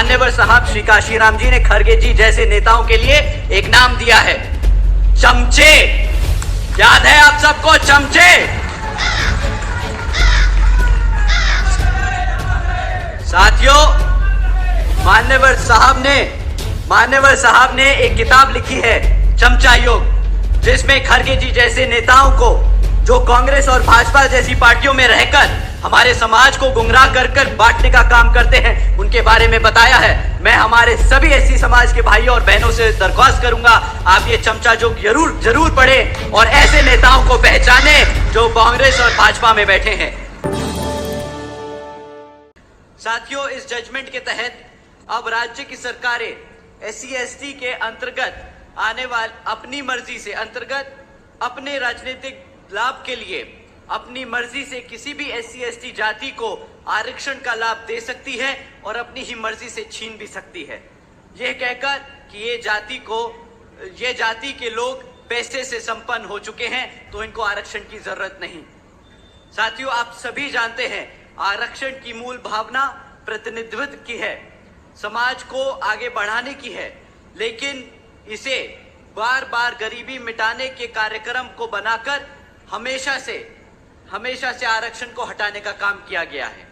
मान्यवर साहब श्री काशीराम जी ने खरगे जी जैसे नेताओं के लिए एक नाम दिया है, चमचे। याद है आप सबको चमचे? साथियों, मान्यवर साहब ने एक किताब लिखी है चमचा योग, जिसमें खरगे जी जैसे नेताओं को, जो कांग्रेस और भाजपा जैसी पार्टियों में रहकर हमारे समाज को गुमराह कर बांटने का काम करते हैं, उनके बारे में बताया है। मैं हमारे सभी एससी समाज के भाइयों और बहनों से दरख्वास्त करूंगा, आप ये चमचा योग जरूर पढ़ें और ऐसे नेताओं को पहचाने जो कांग्रेस और भाजपा में बैठे हैं। साथियों, इस जजमेंट के तहत अब राज्य की सरकारें SC/ST के अंतर्गत आने वाले अपनी मर्जी से अपने राजनीतिक लाभ के लिए अपनी मर्जी से किसी भी SC/ST जाति को आरक्षण का लाभ दे सकती है और अपनी ही मर्जी से छीन भी सकती है, यह कहकर कि ये जाति के लोग पैसे से संपन्न हो चुके हैं तो इनको आरक्षण की जरूरत नहीं। साथियों, आप सभी जानते हैं आरक्षण की मूल भावना प्रतिनिधित्व की है, समाज को आगे बढ़ाने की है, लेकिन इसे बार बार गरीबी मिटाने के कार्यक्रम को बनाकर हमेशा से आरक्षण को हटाने का काम किया गया है।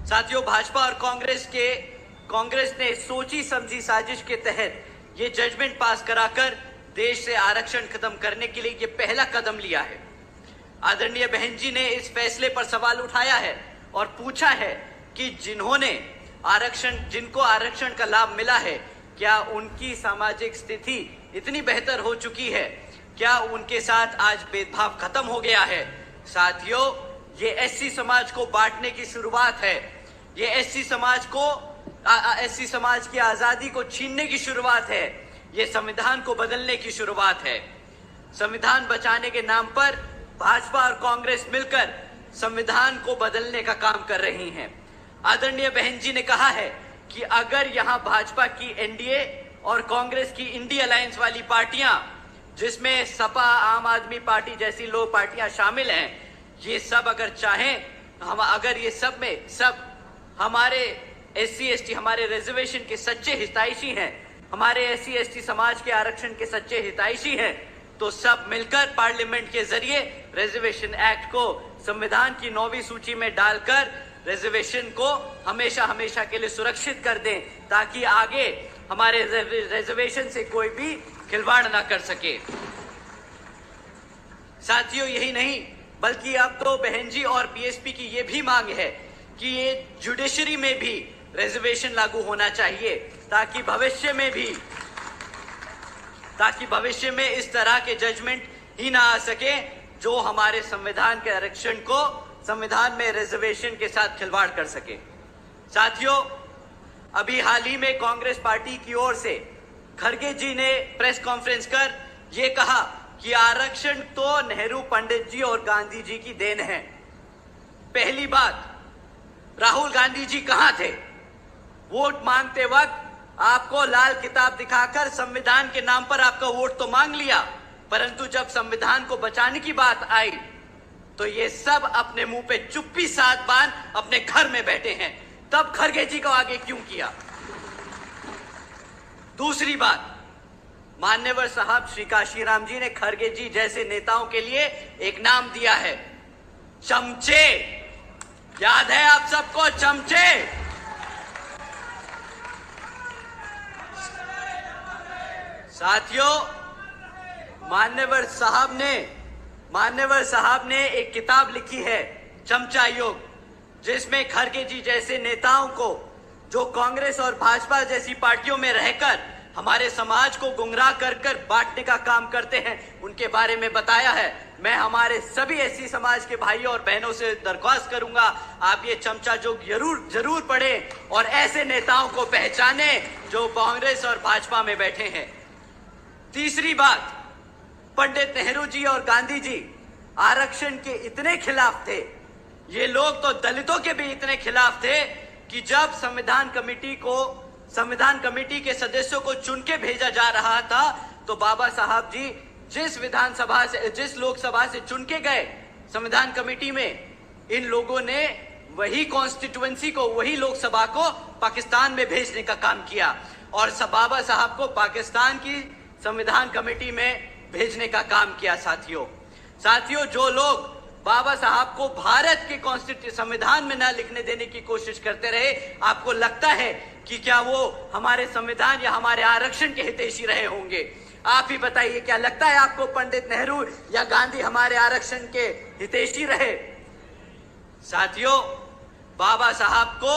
साथियों, भाजपा और कांग्रेस ने सोची समझी साजिश के तहत ये जजमेंट पास कराकर देश से आरक्षण खत्म करने के लिए ये पहला कदम लिया है। आदरणीय बहन जी ने इस फैसले पर सवाल उठाया है और पूछा है कि जिनको आरक्षण का लाभ मिला है, क्या उनकी सामाजिक स्थिति इतनी बेहतर हो चुकी है, क्या उनके साथ आज भेदभाव खत्म हो गया है? साथियों, ये SC समाज को बांटने की शुरुआत है, ये SC समाज की आजादी को छीनने की शुरुआत है, ये संविधान को बदलने की शुरुआत है। संविधान बचाने के नाम पर भाजपा और कांग्रेस मिलकर संविधान को बदलने का काम कर रही हैं। आदरणीय बहन जी ने कहा है कि अगर यहाँ भाजपा की NDA और कांग्रेस की इंडी अलायंस वाली पार्टियां, जिसमें सपा, आम आदमी पार्टी जैसी लोग पार्टियां शामिल हैं, ये सब अगर चाहें, अगर ये सब में सब हमारे SC/ST हमारे रिजर्वेशन के सच्चे हितैषी हैं, हमारे SC/ST समाज के आरक्षण के सच्चे हितैषी हैं, तो सब मिलकर पार्लियामेंट के जरिए रिजर्वेशन एक्ट को संविधान की 9वीं सूची में डालकर रिजर्वेशन को हमेशा के लिए सुरक्षित कर दें, ताकि आगे हमारे रिजर्वेशन से कोई भी खिलवाड़ ना कर सके। साथियों, यही नहीं बल्कि अब तो बहन जी और BSP की ये भी मांग है कि ये जुडिशरी में भी रिजर्वेशन लागू होना चाहिए, ताकि भविष्य में इस तरह के जजमेंट ही ना आ सके जो हमारे संविधान के आरक्षण को संविधान में रिजर्वेशन के साथ खिलवाड़ कर सके। साथियों, अभी हाल ही में कांग्रेस पार्टी की ओर से खरगे जी ने प्रेस कॉन्फ्रेंस कर ये कहा कि आरक्षण तो नेहरू, पंडित जी और गांधी जी की देन है। पहली बात, राहुल गांधी जी कहां थे? वोट मांगते वक्त आपको लाल किताब दिखाकर संविधान के नाम पर आपका वोट तो मांग लिया, परंतु जब संविधान को बचाने की बात आई तो ये सब अपने मुंह पे चुप्पी साध बांध अपने घर में बैठे हैं। तब खरगे जी को आगे क्यों किया? दूसरी बात, मान्यवर साहब श्री काशीराम जी ने खरगे जी जैसे नेताओं के लिए एक नाम दिया है, चमचे। याद है आप सबको चमचे? साथियों, मान्यवर साहब ने एक किताब लिखी है चमचा योग, जिसमें खरगे जी जैसे नेताओं को, जो कांग्रेस और भाजपा जैसी पार्टियों में रहकर हमारे समाज को गुमराह कर बांटने का काम करते हैं, उनके बारे में बताया है। मैं हमारे सभी SC समाज के भाइयों और बहनों से दरख्वास्त करूंगा, आप ये चमचा योग जरूर पढ़ें और ऐसे नेताओं को पहचाने जो कांग्रेस और भाजपा में बैठे हैं। तीसरी बात, पंडित नेहरू जी और गांधी जी आरक्षण के इतने खिलाफ थे, ये लोग तो दलितों के भी इतने खिलाफ थे कि जब संविधान कमेटी के सदस्यों को चुन के भेजा जा रहा था, तो बाबा साहब जी जिस लोकसभा से चुन के गए संविधान कमेटी में, इन लोगों ने वही कॉन्स्टिट्यूएंसी को, वही लोकसभा को पाकिस्तान में भेजने का काम किया और बाबा साहब को पाकिस्तान की संविधान कमेटी में भेजने का काम किया। साथियों, जो लोग बाबा साहब को भारत के कॉन्स्टिट्यूशन संविधान में न लिखने देने की कोशिश करते रहे, आपको लगता है कि क्या वो हमारे संविधान या हमारे आरक्षण के हितैषी रहे होंगे? आप ही बताइए, क्या लगता है आपको पंडित नेहरू या गांधी हमारे आरक्षण के हितैषी रहे? साथियों, बाबा साहब को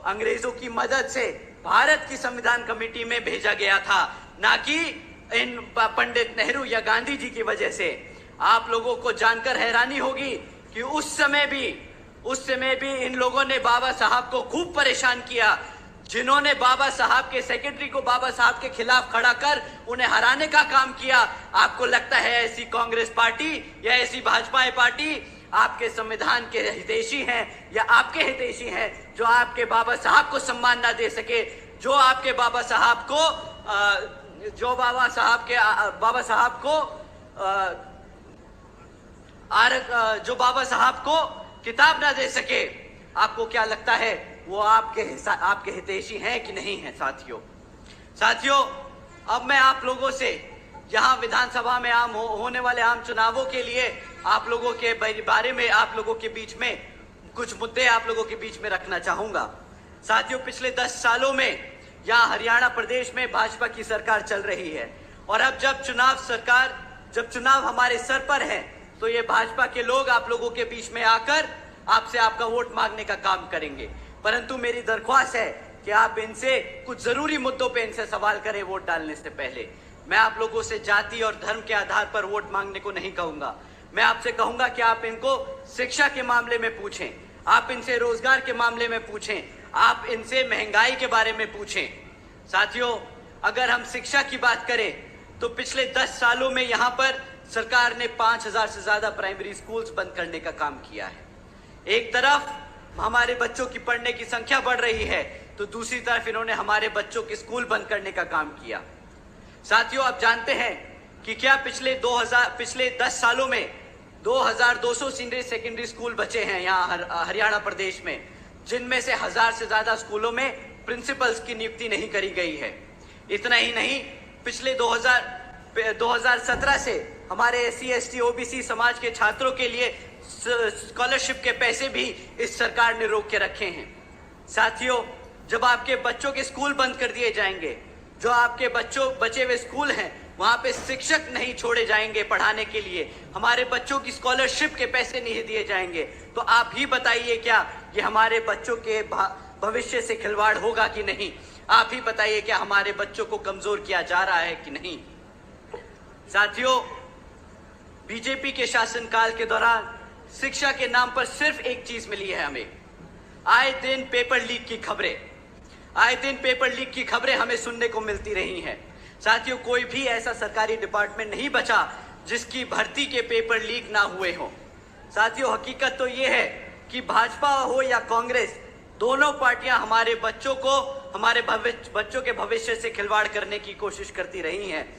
अंग्रेजों की मदद से भारत की संविधान कमेटी में भेजा गया था, ना कि इन पंडित नेहरू या गांधी जी की वजह से। आप लोगों को जानकर हैरानी होगी कि उस समय भी इन लोगों ने बाबा साहब को खूब परेशान किया, जिन्होंने बाबा साहब के सेक्रेटरी को बाबा साहब के खिलाफ खड़ा कर उन्हें हराने का काम किया। आपको लगता है ऐसी कांग्रेस पार्टी या ऐसी भाजपा पार्टी आपके संविधान के हितैषी हैं या आपके हितैषी हैं, जो आपके बाबा साहब को सम्मान ना दे सके, जो आपके बाबा साहब को किताब ना दे सके? आपको क्या लगता है वो आपके हितैषी हैं कि नहीं है? साथियों, अब मैं आप लोगों से यहाँ विधानसभा में होने वाले आम चुनावों के लिए आप लोगों के बारे में, आप लोगों के बीच में कुछ मुद्दे आप लोगों के बीच में रखना चाहूंगा। साथियों, पिछले 10 सालों में यहाँ हरियाणा प्रदेश में भाजपा की सरकार चल रही है और अब जब चुनाव हमारे सर पर है, तो ये भाजपा के लोग आप लोगों के बीच में आकर आपसे आपका वोट मांगने का काम करेंगे। परंतु मेरी दरख्वास्त है कि आप इनसे कुछ जरूरी मुद्दों पे इनसे सवाल करें वोट डालने से पहले। मैं आप लोगों से जाति और धर्म के आधार पर वोट मांगने को नहीं कहूंगा। मैं आपसे कहूंगा कि आप इनको शिक्षा के मामले में पूछें, आप इनसे रोजगार के मामले में पूछें, आप इनसे महंगाई के बारे में पूछें। साथियों, अगर हम शिक्षा की बात करें तो पिछले 10 सालों में यहाँ पर सरकार ने 5000 से ज्यादा प्राइमरी स्कूल्स बंद करने का काम किया है। एक तरफ हमारे बच्चों की पढ़ने की संख्या बढ़ रही है, तो दूसरी तरफ इन्होंने हमारे बच्चों के स्कूल बंद करने का काम किया। साथियों, आप जानते हैं कि क्या पिछले 10 सालों में 2200 सीनियर सेकेंडरी स्कूल बचे हैं यहाँ हरियाणा प्रदेश में, जिनमें से 1000 से ज्यादा स्कूलों में प्रिंसिपल्स की नियुक्ति नहीं करी गई है। इतना ही नहीं, पिछले 2017 से हमारे SC ST OBC समाज के छात्रों के लिए स्कॉलरशिप के पैसे भी इस सरकार ने रोक के रखे हैं। साथियों, जब आपके बच्चों के स्कूल बंद कर दिए जाएंगे, जो आपके बचे हुए स्कूल हैं वहां पे शिक्षक नहीं छोड़े जाएंगे पढ़ाने के लिए, हमारे बच्चों की स्कॉलरशिप के पैसे नहीं दिए जाएंगे, तो आप ही बताइए क्या ये हमारे बच्चों के भविष्य से खिलवाड़ होगा कि नहीं? आप ही बताइए क्या हमारे बच्चों को कमजोर किया जा रहा है कि नहीं? साथियों, बीजेपी के शासनकाल के दौरान शिक्षा के नाम पर सिर्फ एक चीज मिली है हमें। आए दिन पेपर लीक की खबरें हमें सुनने को मिलती रही हैं। साथियों, कोई भी ऐसा सरकारी डिपार्टमेंट नहीं बचा जिसकी भर्ती के पेपर लीक ना हुए हों। साथियों, हकीकत तो ये है कि भाजपा हो या कांग्रेस, दोनों पार्टियां हमारे बच्चों के भविष्य से खिलवाड़ करने की कोशिश करती रही हैं।